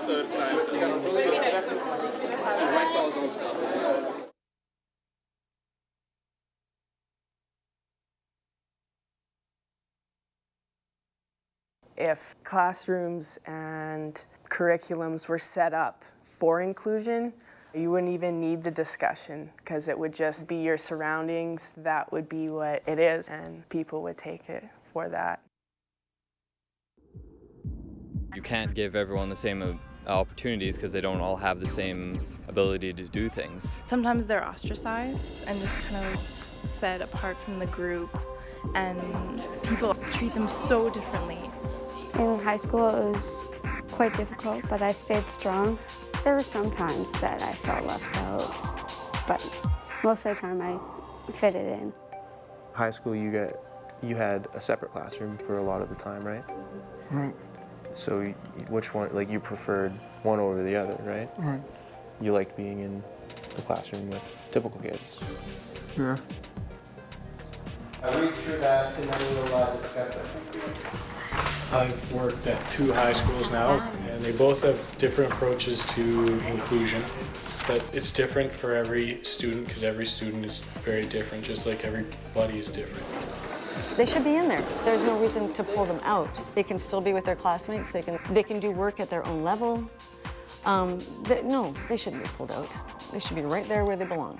also decided he writes all his own stuff. If classrooms and curriculums were set up for inclusion, you wouldn't even need the discussion because it would just be your surroundings. That would be what it is, and people would take it for that. You can't give everyone the same opportunities because they don't all have the same ability to do things. Sometimes they're ostracized and just kind of set apart from the group, and people treat them so differently. In high school it was quite difficult, but I stayed strong. There were some times that I felt left out, but most of the time I fitted in. High school you had a separate classroom for a lot of the time, right? Right. So which one, like you preferred one over the other, right? Right. You liked being in the classroom with typical kids. Yeah. I read through that and then we'll discuss it. I've worked at 2 high schools now, and they both have different approaches to inclusion, but it's different for every student because every student is very different, just like everybody is different. They should be in there. There's no reason to pull them out. They can still be with their classmates. They can do work at their own level. No, they shouldn't be pulled out. They should be right there where they belong.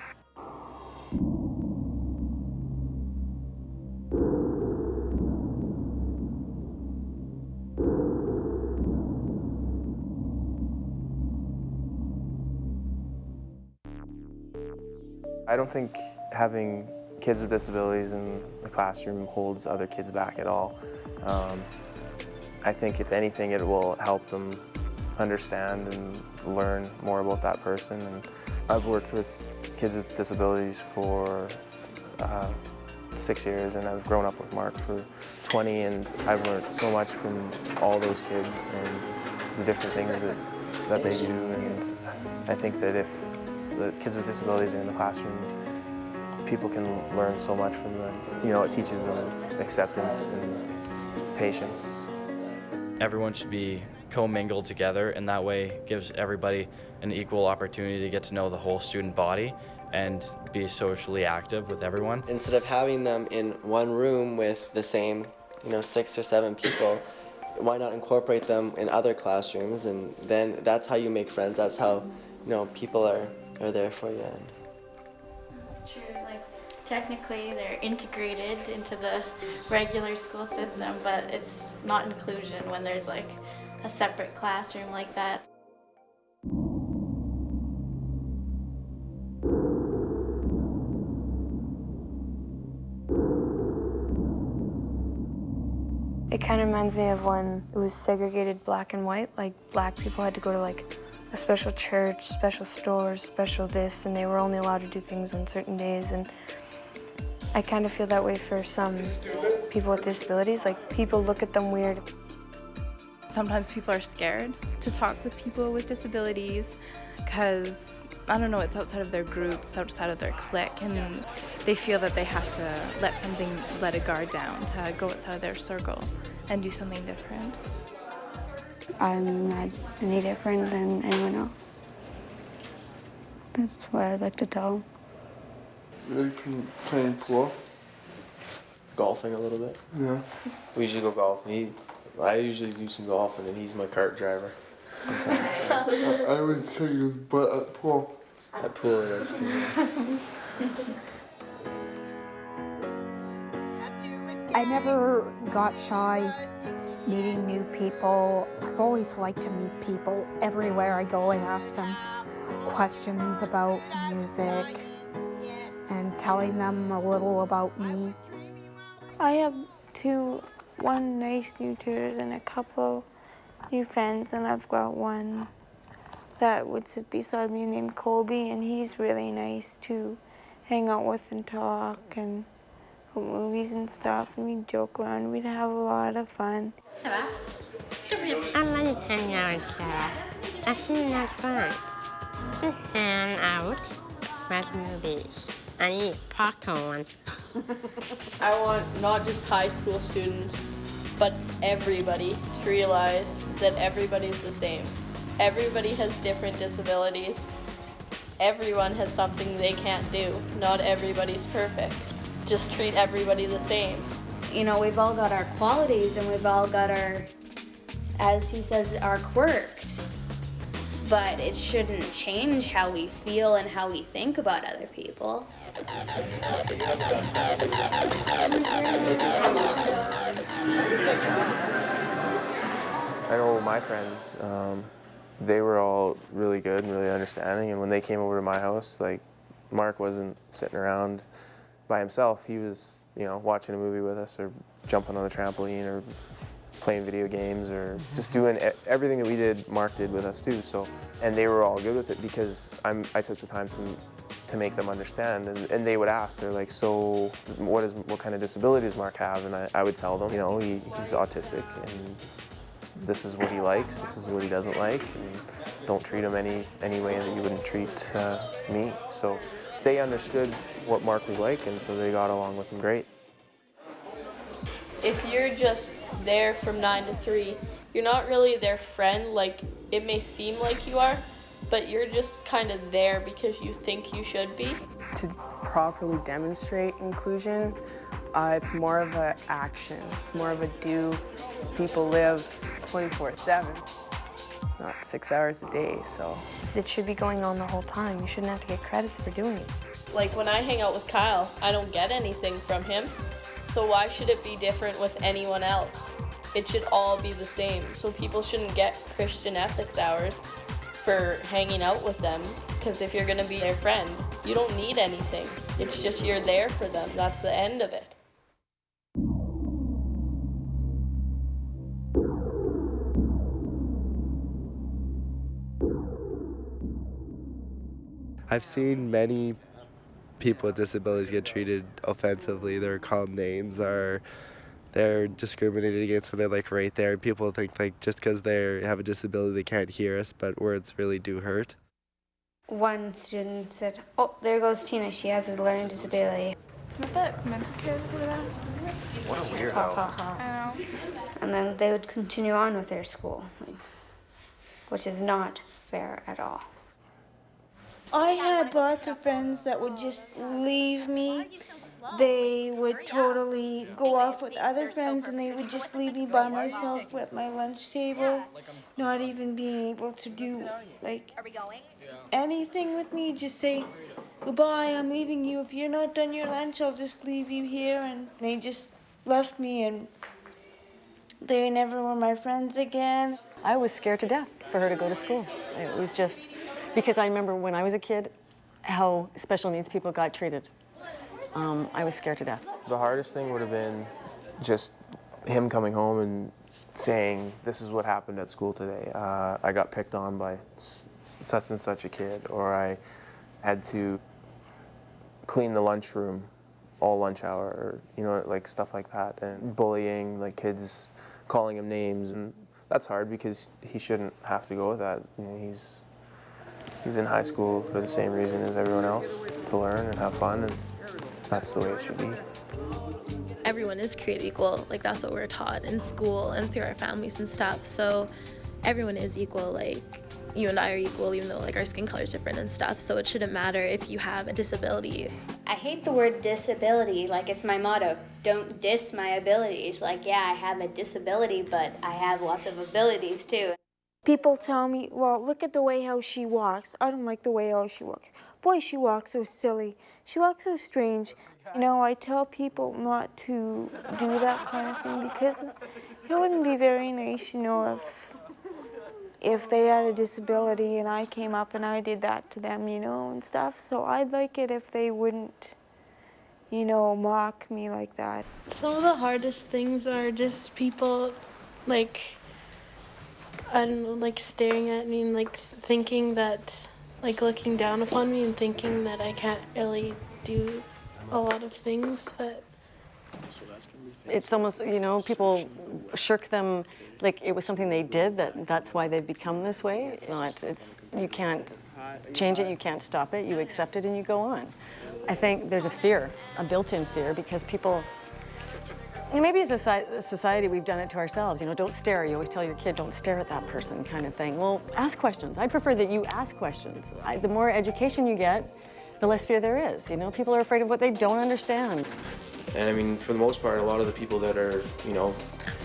I don't think having kids with disabilities in the classroom holds other kids back at all. I think if anything it will help them understand and learn more about that person. And I've worked with kids with disabilities for 6 years, and I've grown up with Mark for 20, and I've learned so much from all those kids and the different things that they do. And I think that if the kids with disabilities are in the classroom, people can learn so much from them. You know, it teaches them acceptance and patience. Everyone should be commingled together, and that way gives everybody an equal opportunity to get to know the whole student body and be socially active with everyone. Instead of having them in one room with the same, 6 or 7 people, why not incorporate them in other classrooms? And then that's how you make friends. That's how, people are there for you. That's true. Like, technically they're integrated into the regular school system, but it's not inclusion when there's like a separate classroom like that. It kind of reminds me of when it was segregated black and white, like black people had to go to like a special church, special stores, special this, and they were only allowed to do things on certain days. And I kind of feel that way for some people with disabilities. Like, people look at them weird. Sometimes people are scared to talk with people with disabilities because, I don't know, it's outside of their group, it's outside of their clique, and they feel that they have to let a guard down to go outside of their circle and do something different. I'm not any different than anyone else. That's what I'd like to tell them. They can play pool. Golfing a little bit. Yeah. We usually go golfing. I usually do some golfing, and he's my cart driver sometimes. So. I always kick his butt at pool. At pool it is too. I never got shy meeting new people. I've always liked to meet people everywhere I go and ask them questions about music and telling them a little about me. I have one nice new tutors and a couple new friends, and I've got one that would sit beside me named Colby, and he's really nice to hang out with and talk and go movies and stuff, and we'd joke around. We'd have a lot of fun. I like hanging out in class. I think that's fun. Just hang out, watch movies, and eat popcorn. I want not just high school students, but everybody to realize that everybody's the same. Everybody has different disabilities. Everyone has something they can't do. Not everybody's perfect. Just treat everybody the same. You know, we've all got our qualities and we've all got our, as he says, our quirks. But it shouldn't change how we feel and how we think about other people. I know my friends, they were all really good and really understanding, and when they came over to my house, like, Mark wasn't sitting around by himself. He was, you know, watching a movie with us or jumping on the trampoline or playing video games or just doing everything that we did, Mark did with us too. So, and they were all good with it because I took the time to make them understand, and they would ask, they're like, so what kind of disability does Mark have? And I would tell them, you know, he's autistic, and this is what he likes, this is what he doesn't like, and don't treat him any way that you wouldn't treat me. So they understood what Mark was like, and so they got along with him great. If you're just there from 9 to 3, you're not really their friend. Like, it may seem like you are, but you're just kind of there because you think you should be. To properly demonstrate inclusion, it's more of an action, more of a do. People live 24/7, not 6 hours a day, so. It should be going on the whole time. You shouldn't have to get credits for doing it. Like, when I hang out with Kyle, I don't get anything from him. So why should it be different with anyone else? It should all be the same. So people shouldn't get Christian ethics hours for hanging out with them, because if you're gonna be their friend, you don't need anything. It's just you're there for them. That's the end of it. I've seen many people with disabilities get treated offensively. They're called names, or they're discriminated against when they're like right there, and people think like just because they have a disability they can't hear us, but words really do hurt. One student said, "Oh, there goes Tina, she has a learning disability." Isn't that mental kid over there? What a weirdo. Ha, ha, ha. I know. And then they would continue on with their school, which is not fair at all. I had lots of friends that would just leave me. They would totally go off with other friends and they would just leave me by myself at my lunch table, not even being able to do like anything with me, just say, "Goodbye, I'm leaving you. If you're not done your lunch, I'll just leave you here." And they just left me, and they never were my friends again. I was scared to death for her to go to school. It was just because I remember when I was a kid how special needs people got treated. I was scared to death. The hardest thing would have been just him coming home and saying, "This is what happened at school today. I got picked on by such and such a kid," or "I had to clean the lunchroom all lunch hour," or, you know, like stuff like that. And bullying, like kids calling him names, and that's hard because he shouldn't have to go with that. You know, he's in high school for the same reason as everyone else, to learn and have fun, and that's the way it should be. Everyone is created equal. Like, that's what we're taught in school and through our families and stuff. So everyone is equal. Like, you and I are equal, even though like our skin color is different and stuff. So it shouldn't matter if you have a disability. I hate the word disability, like it's my motto. Don't diss my abilities. Like, yeah, I have a disability, but I have lots of abilities too. People tell me, "Well, look at the way how she walks. I don't like the way how she walks. Boy, she walks so silly. She walks so strange." You know, I tell people not to do that kind of thing because it wouldn't be very nice, you know, if they had a disability and I came up and I did that to them, you know, and stuff. So I'd like it if they wouldn't, you know, mock me like that. Some of the hardest things are just people, like, I don't know, like staring at me and like thinking that, like looking down upon me and thinking that I can't really do a lot of things, but It's almost, you know, people shirk them like it was something they did, that's why they've become this way. You can't change it, you can't stop it, you accept it and you go on. I think there's a fear, a built-in fear, because people And maybe as a society, we've done it to ourselves. You know, don't stare. You always tell your kid, don't stare at that person, kind of thing. Well, ask questions. I prefer that you ask questions. The more education you get, the less fear there is. You know, people are afraid of what they don't understand. And I mean, for the most part, a lot of the people that are, you know,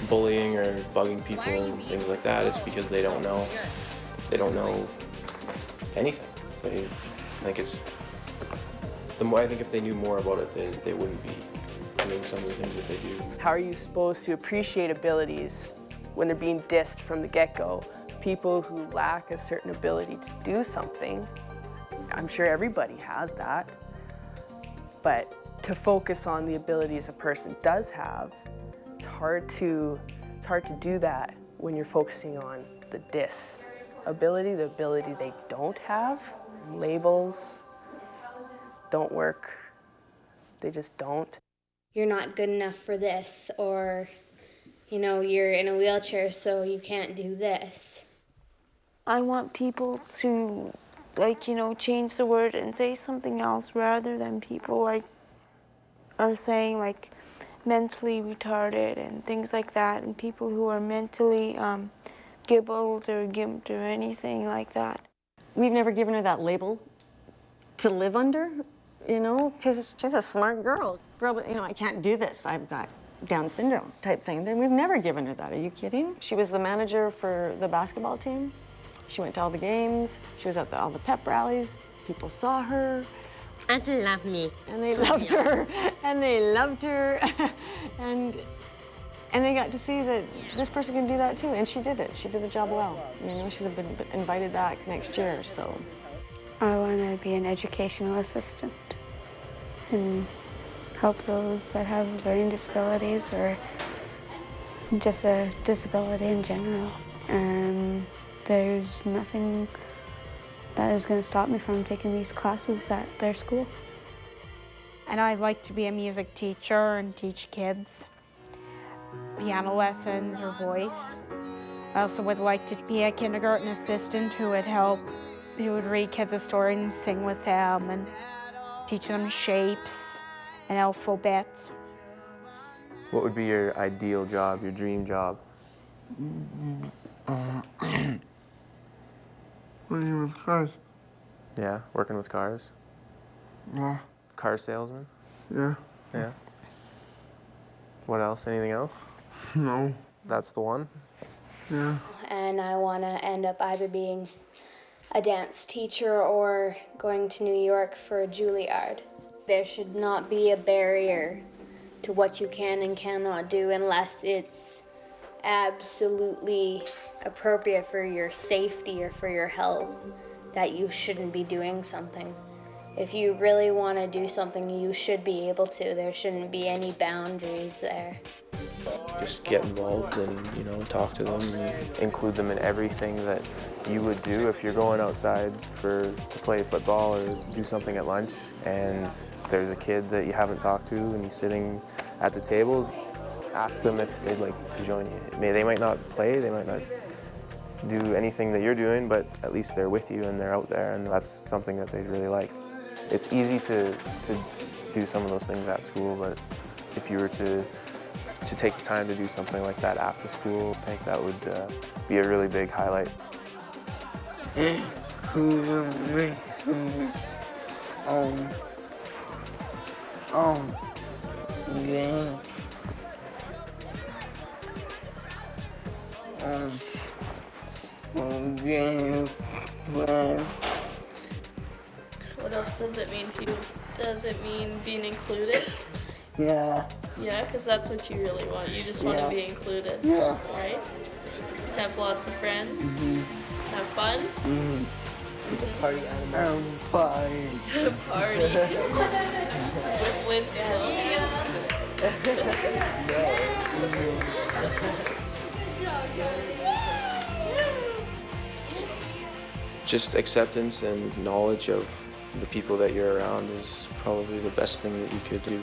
bullying or bugging people and things like that, it's because they don't know. They don't know anything. I think if they knew more about it, they wouldn't be doing some of the things that they do. How are you supposed to appreciate abilities when they're being dissed from the get-go? People who lack a certain ability to do something, I'm sure everybody has that, but to focus on the abilities a person does have, it's hard to do that when you're focusing on the disability, the ability they don't have. Labels don't work. They just don't. You're not good enough for this, or, you know, you're in a wheelchair, so you can't do this. I want people to, like, you know, change the word and say something else rather than people, like, are saying, like, mentally retarded and things like that, and people who are mentally gibbled or gimped or anything like that. We've never given her that label to live under, you know, because she's a smart girl. Girl, you know, I can't do this. I've got Down syndrome type thing. Then we've never given her that. Are you kidding? She was the manager for the basketball team. She went to all the games. She was at all the pep rallies. People saw her. And they love me. And they loved her. And they loved her. and they got to see that this person can do that too. And she did it. She did the job well. You know, she's been invited back next year, so. I want to be an educational assistant and help those that have learning disabilities or just a disability in general. And there's nothing that is going to stop me from taking these classes at their school. And I'd like to be a music teacher and teach kids piano lessons or voice. I also would like to be a kindergarten assistant who would read kids a story and sing with them and teach them shapes and alphabets. What would be your ideal job, your dream job? Working with cars. Yeah, working with cars? Yeah. Car salesman? Yeah. Yeah. What else? Anything else? No. That's the one? Yeah. And I want to end up either being a dance teacher or going to New York for a Juilliard. There should not be a barrier to what you can and cannot do unless it's absolutely appropriate for your safety or for your health, that you shouldn't be doing something. If you really want to do something, you should be able to. There shouldn't be any boundaries there. Just get involved and, you know, talk to them and include them in everything that you would do if you're going outside to play football or do something at lunch and there's a kid that you haven't talked to and he's sitting at the table. Ask them if they'd like to join you. They might not play, they might not do anything that you're doing, but at least they're with you and they're out there, and that's something that they'd really like. It's easy to do some of those things at school, but if you were to take the time to do something like that after school, I think that would be a really big highlight. Yeah. What else does it mean to you? Does it mean being included? Yeah. Yeah, because that's what you really want. You just want to be included. Yeah. Right? Have lots of friends. Mm-hmm. Have fun. Mm-hmm. Party. Party. With Lindsay. Just acceptance and knowledge of the people that you're around is probably the best thing that you could do.